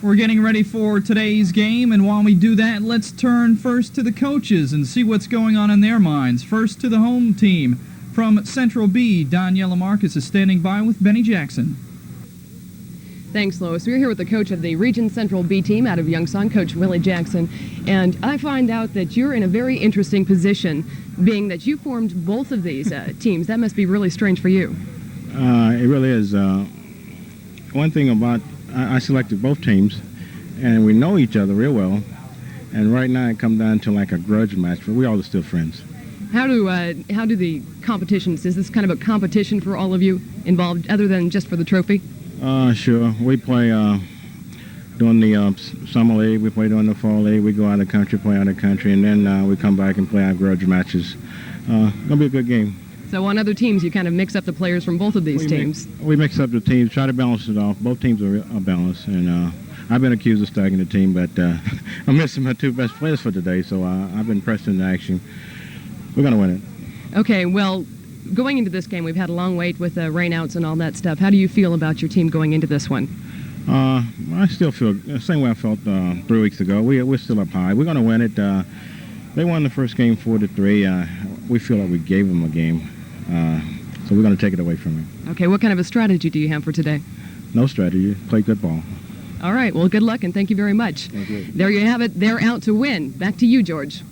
We're getting ready for today's game, and while we do that, let's turn first to the coaches and see what's going on in their minds. First to the home team. From Central B, Daniela Marchus is standing by with Benny Jackson. Thanks, Lois. We're here with the coach of the Region Central B team out of Yongsan, Coach Willie Jackson. And I find out that you're in a very interesting position, being that you formed both of these teams. That must be really strange for you. It really is. One thing about, I selected both teams, and we know each other real well. And right now it comes down to like a grudge match, but we all are still friends. How do the competitions, is this kind of a competition for all of you involved, other than just for the trophy? Sure. We play during the summer league, we play during the fall league, we go out of the country, play out of the country, and then we come back and play our grudge matches. Gonna be a good game. So on other teams, you kind of mix up the players from both of these teams. We mix up the teams, try to balance it off. Both teams are balanced, and I've been accused of stacking the team, but I'm missing my two best players for today, so I've been pressed into action. We're going to win it. Okay, well, going into this game, we've had a long wait with rainouts and all that stuff. How do you feel about your team going into this one? I still feel the same way I felt 3 weeks ago. We're still up high. We're going to win it. They won the first game 4-3. We feel like we gave them a game. So we're going to take it away from them. Okay, what kind of a strategy do you have for today? No strategy. Play good ball. All right, well, good luck, and thank you very much. Thank you. There you have it. They're out to win. Back to you, George.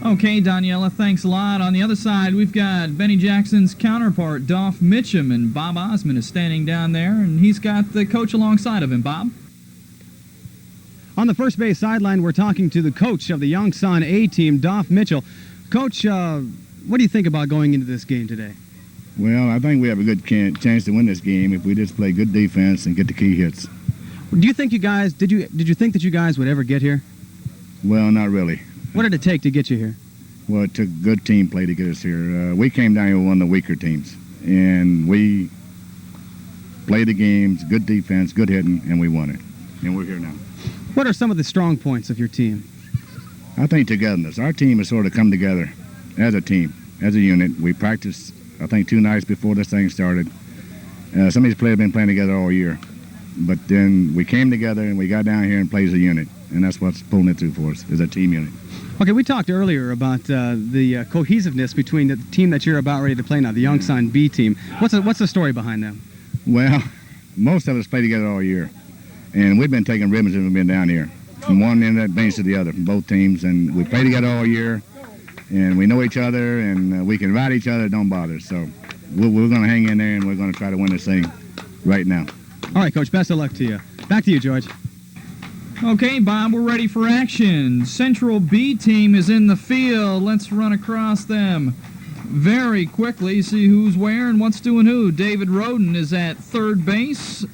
Okay, Daniela, thanks a lot. On the other side, we've got Benny Jackson's counterpart, Dolph Mitchum, and Bob Osman is standing down there, and he's got the coach alongside of him. Bob? On the first base sideline, we're talking to the coach of the Yongsan A team, Dolph Mitchell. Coach, what do you think about going into this game today? Well, I think we have a good chance to win this game if we just play good defense and get the key hits. Do you think you guys, did you think that you guys would ever get here? Well, not really. What did it take to get you here? Well, it took good team play to get us here. We came down here with one of the weaker teams, and we played the games, good defense, good hitting, and we won it. And we're here now. What are some of the strong points of your team? I think togetherness. Our team has sort of come together as a team, as a unit. We practiced, I think, 2 nights before this thing started. Some of these players have been playing together all year. But then we came together and we got down here and played as a unit. And that's what's pulling it through for us, is a team unit. Okay, we talked earlier about the cohesiveness between the team that you're about ready to play now, the Yongsan B team. What's the story behind them? Well, most of us play together all year. And we've been taking ribbons since we've been down here, from one end of that bench to the other, from both teams. And we play together all year, and we know each other, and we can ride each other, don't bother. So we're going to hang in there, and we're going to try to win this thing right now. All right, Coach, best of luck to you. Back to you, George. Okay, Bob, we're ready for action. Central B team is in the field. Let's run across them very quickly, see who's where and what's doing who. David Roden is at third base.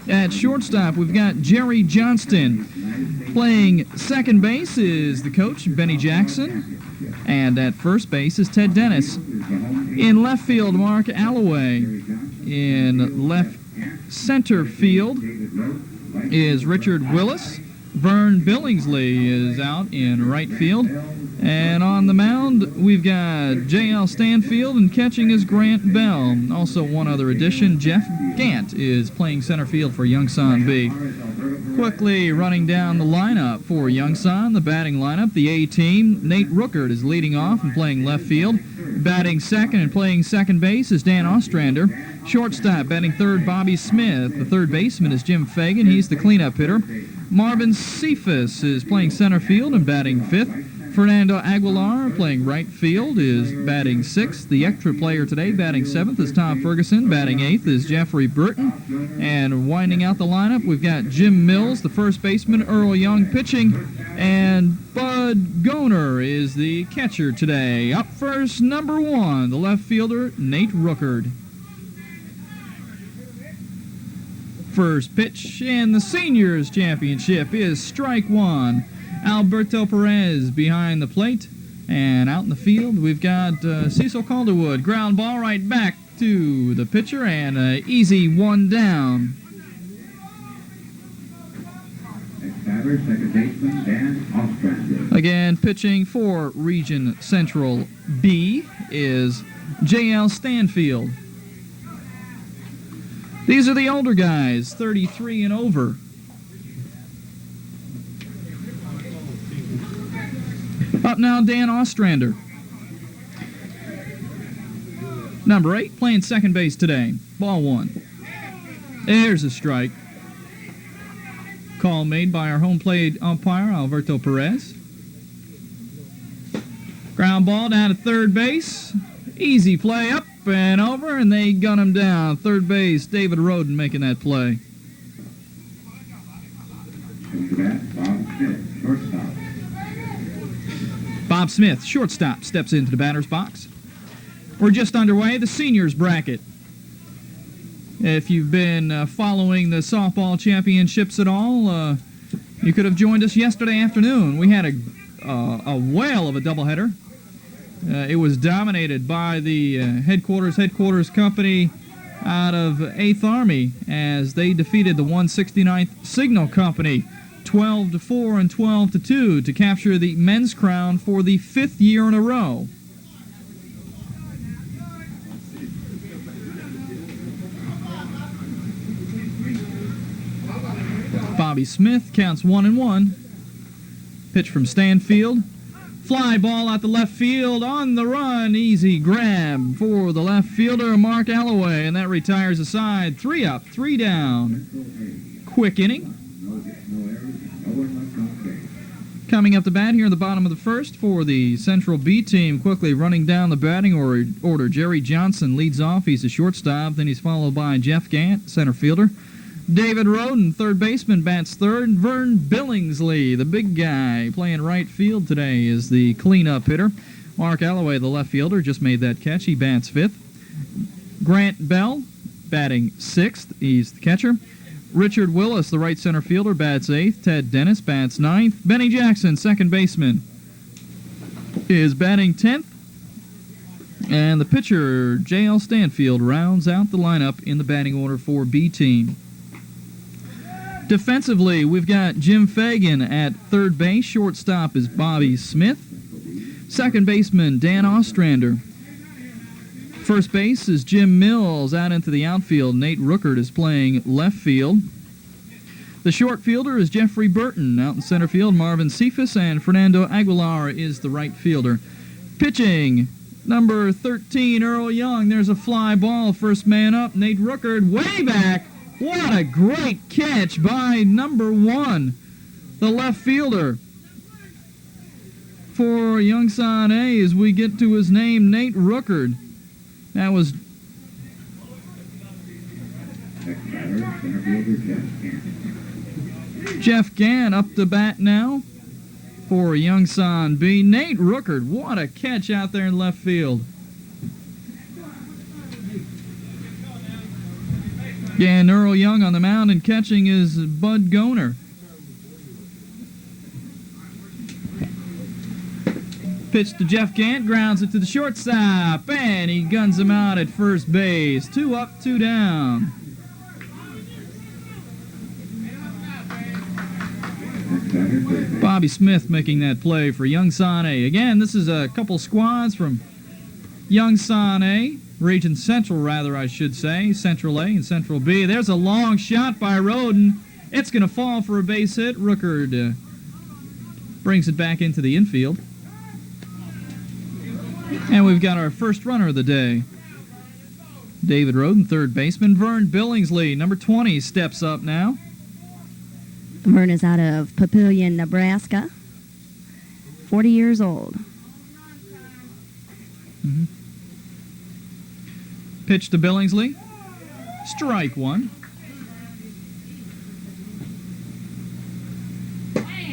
At shortstop, we've got Jerry Johnston. Playing second base is the coach, Benny Jackson. And at first base is Ted Dennis. In left field, Mark Alloway. In left center field is Richard Willis. Vern Billingsley is out in right field. And on the mound, we've got J.L. Stanfield, and catching is Grant Bell. Also one other addition, Jeff Gant is playing center field for Yongsan B. Quickly running down the lineup for Yongsan, the batting lineup, the A team. Nate Rookert is leading off and playing left field. Batting second and playing second base is Dan Ostrander. Shortstop, batting third, Bobby Smith. The third baseman is Jim Fagan. He's the cleanup hitter. Marvin Cephas is playing center field and batting fifth. Fernando Aguilar, playing right field, is batting sixth. The extra player today, batting seventh, is Tom Ferguson. Batting eighth is Jeffrey Burton. And winding out the lineup, we've got Jim Mills, the first baseman, Earl Young pitching, and Bud Goner is the catcher today. Up first, number 1, the left fielder, Nate Rookert. First pitch in the Seniors Championship is strike 1. Alberto Perez behind the plate. And out in the field, we've got Cecil Calderwood. Ground ball right back to the pitcher, and an easy one down. Second baseman, Dan Ostrander. Again, pitching for Region Central B is J.L. Stanfield. These are the older guys, 33 and over. Up now, Dan Ostrander. Number 8, playing second base today. Ball 1. There's a strike. Call made by our home plate umpire, Alberto Perez. Ground ball down to third base. Easy play up and over, and they gun him down. Third base, David Roden making that play. Bob Smith, shortstop, steps into the batter's box. We're just underway, the seniors bracket. If you've been following the softball championships at all, you could have joined us yesterday afternoon. We had a whale of a doubleheader. It was dominated by the headquarters company out of 8th Army as they defeated the 169th Signal Company 12-4 and 12-2 to capture the men's crown for the 5th year in a row. Bobby Smith counts 1-1. Pitch from Stanfield. Fly ball out the left field on the run. Easy grab for the left fielder, Mark Alloway, and that retires the side. 3 up, 3 down. Quick inning. Coming up the bat here in the bottom of the first for the Central B team, quickly running down the batting order. Jerry Johnson leads off. He's a shortstop. Then he's followed by Jeff Gant, center fielder. David Roden, third baseman, bats third. Vern Billingsley, the big guy, playing right field today, is the cleanup hitter. Mark Alloway, the left fielder, just made that catch. He bats fifth. Grant Bell, batting sixth. He's the catcher. Richard Willis, the right center fielder, bats eighth. Ted Dennis bats ninth. Benny Jackson, second baseman, is batting 10th. And the pitcher, J.L. Stanfield, rounds out the lineup in the batting order for B team. Defensively, we've got Jim Fagan at third base. Shortstop is Bobby Smith. Second baseman, Dan Ostrander. First base is Jim Mills. Out into the outfield, Nate Ruckert is playing left field. The short fielder is Jeffrey Burton. Out in center field, Marvin Cephas, and Fernando Aguilar is the right fielder. Pitching, number 13, Earl Young. There's a fly ball. First man up, Nate Ruckert, way back. What a great catch by number 1, the left fielder for Yongsan A as we get to his name, Nate Ruckert. That was Jeff Gant up to bat now for Yongsan B. Nate Ruckert, what a catch out there in left field. And Earl Young on the mound, and catching is Bud Goner. Pitch to Jeff Gant, grounds it to the shortstop, and he guns him out at first base. 2 up, 2 down. Bobby Smith making that play for Yongsan A. Again, this is a couple squads from Yongsan A. Region Central, rather, I should say. Central A and Central B. There's a long shot by Roden. It's going to fall for a base hit. Ruckert brings it back into the infield. And we've got our first runner of the day. David Roden, third baseman. Vern Billingsley, number 20, steps up now. Vern is out of Papillion, Nebraska. 40 years old. Mm-hmm. Pitch to Billingsley. Strike 1.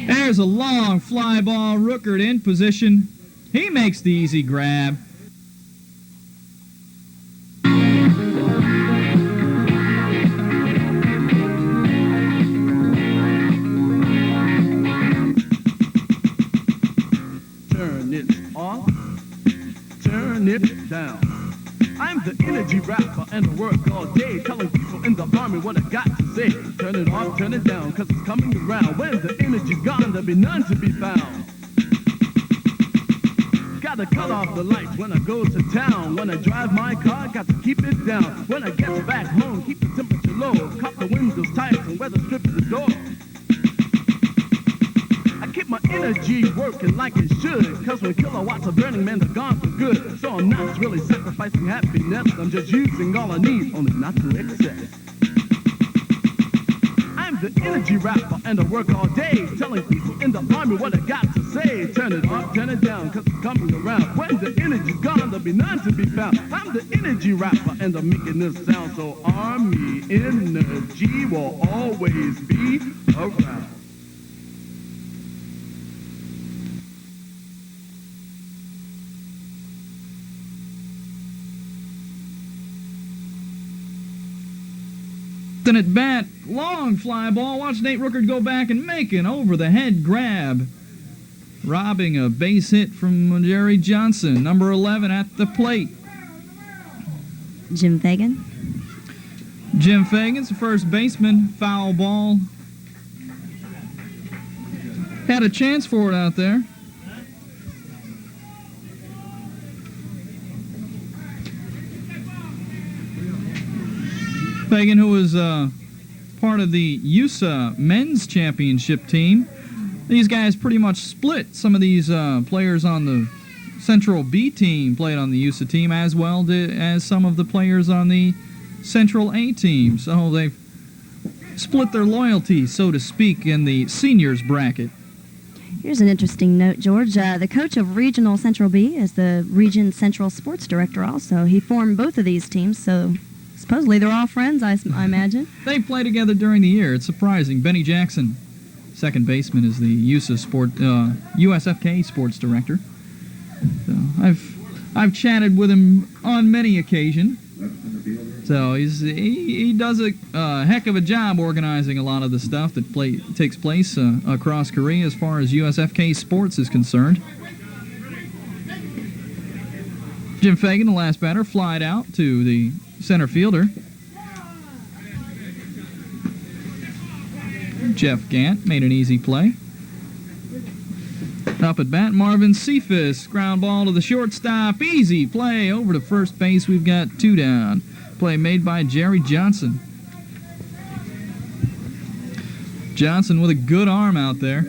There's a long fly ball. Ruckert in position. He makes the easy grab. Turn it off. Turn it down. I'm the energy rapper and I work all day telling people in the army what I got to say. Turn it off, turn it down, cause it's coming around. When the energy's gone, there'll be none to be found. Gotta cut off the lights when I go to town. When I drive my car, got to keep it down. When I get back home, keep the temperature low. Cop the windows tight and weather strip the door. I keep my energy working like it should. Cause when kilowatts are burning, man, they're gone for good. So I'm not really sacrificing happiness. I'm just using all I need, only not to excess. I'm the energy rapper and I work all day, telling people in the army what I got to say. Turn it up, turn it down, cause it's coming around. When the energy's gone, there'll be none to be found. I'm the energy rapper and I'm making this sound. So army energy will always be around. At bat, long fly ball. Watch Nate Rookert go back and make an over-the-head grab, robbing a base hit from Jerry Johnson, number 11 at the plate. Jim Fagan. Jim Fagan's the first baseman. Foul ball. Had a chance for it out there. Fagan, who was part of the EUSA men's championship team. These guys pretty much split. Some of these players on the Central B team played on the EUSA team as well as some of the players on the Central A team. So they've split their loyalty, so to speak, in the seniors bracket. Here's an interesting note, George. The coach of Regional Central B is the Region Central Sports Director also. He formed both of these teams, so supposedly they're all friends, I imagine. They play together during the year. It's surprising. Benny Jackson, second baseman, is the USFK Sports Director. So I've chatted with him on many occasions. So he does a heck of a job organizing a lot of the stuff that takes place across Korea as far as USFK Sports is concerned. Jim Fagan, the last batter, flied out to the center fielder. Jeff Gant made an easy play. Up at bat, Marvin Cephas, ground ball to the shortstop. Easy play over to first base. We've got 2 down. Play made by Jerry Johnson. Johnson with a good arm out there.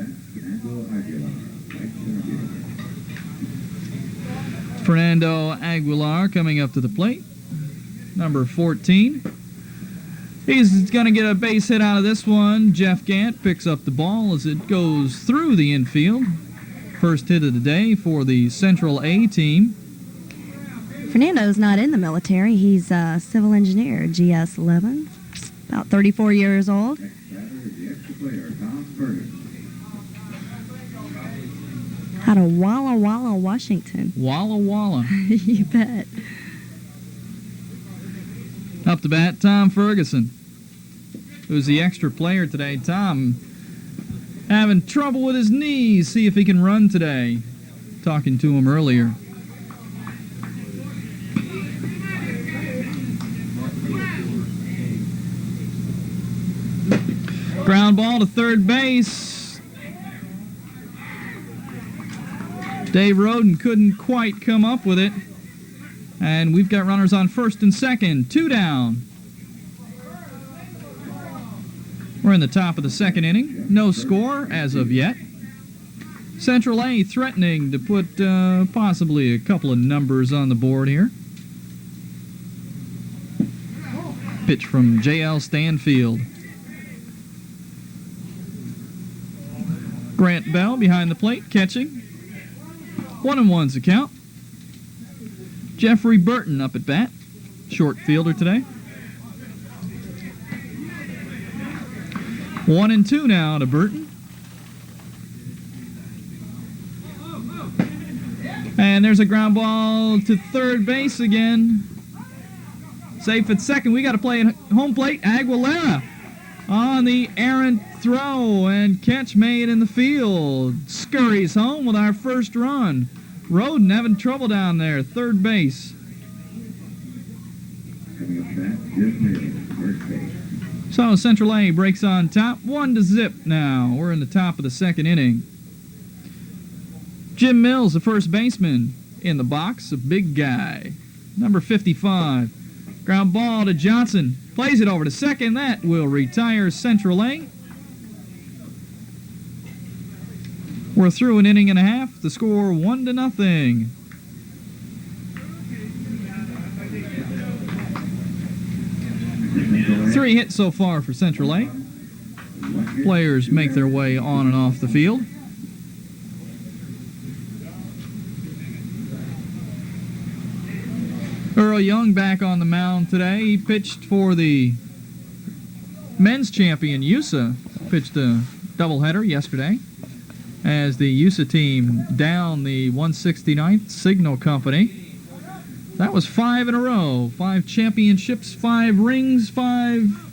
Fernando Aguilar coming up to the plate. Number 14. He's going to get a base hit out of this one. Jeff Gant picks up the ball as it goes through the infield. First hit of the day for the Central A team. Fernando's not in the military. He's a civil engineer, GS-11, about 34 years old. Out of Walla Walla, Washington. Walla Walla. You bet. Up to bat, Tom Ferguson, who's the extra player today. Tom having trouble with his knees. See if he can run today. Talking to him earlier. Ground ball to third base. Dave Roden couldn't quite come up with it. And we've got runners on first and second. 2 down. We're in the top of the second inning. No score as of yet. Central A threatening to put possibly a couple of numbers on the board here. Pitch from J.L. Stanfield. Grant Bell behind the plate, catching. 1-1's the count. Jeffrey Burton up at bat, short fielder today. 1-2 now to Burton. And there's a ground ball to third base again. Safe at second. We got to play at home plate. Aguilera on the errant throw and catch made in the field. Scurries home with our first run. Roden having trouble down there, third base. So Central A breaks on top, 1-0 now. We're in the top of the second inning. Jim Mills, the first baseman, in the box, a big guy. Number 55. Ground ball to Johnson. Plays it over to second. That will retire Central A. We're through an inning and a half. The score 1-0. Three hits so far for Central A. Players make their way on and off the field. Earl Young back on the mound today. He pitched for the men's champion EUSA. Pitched a doubleheader yesterday as the EUSA team down the 169th Signal Company. That was 5 in a row. 5 championships, 5 rings, 5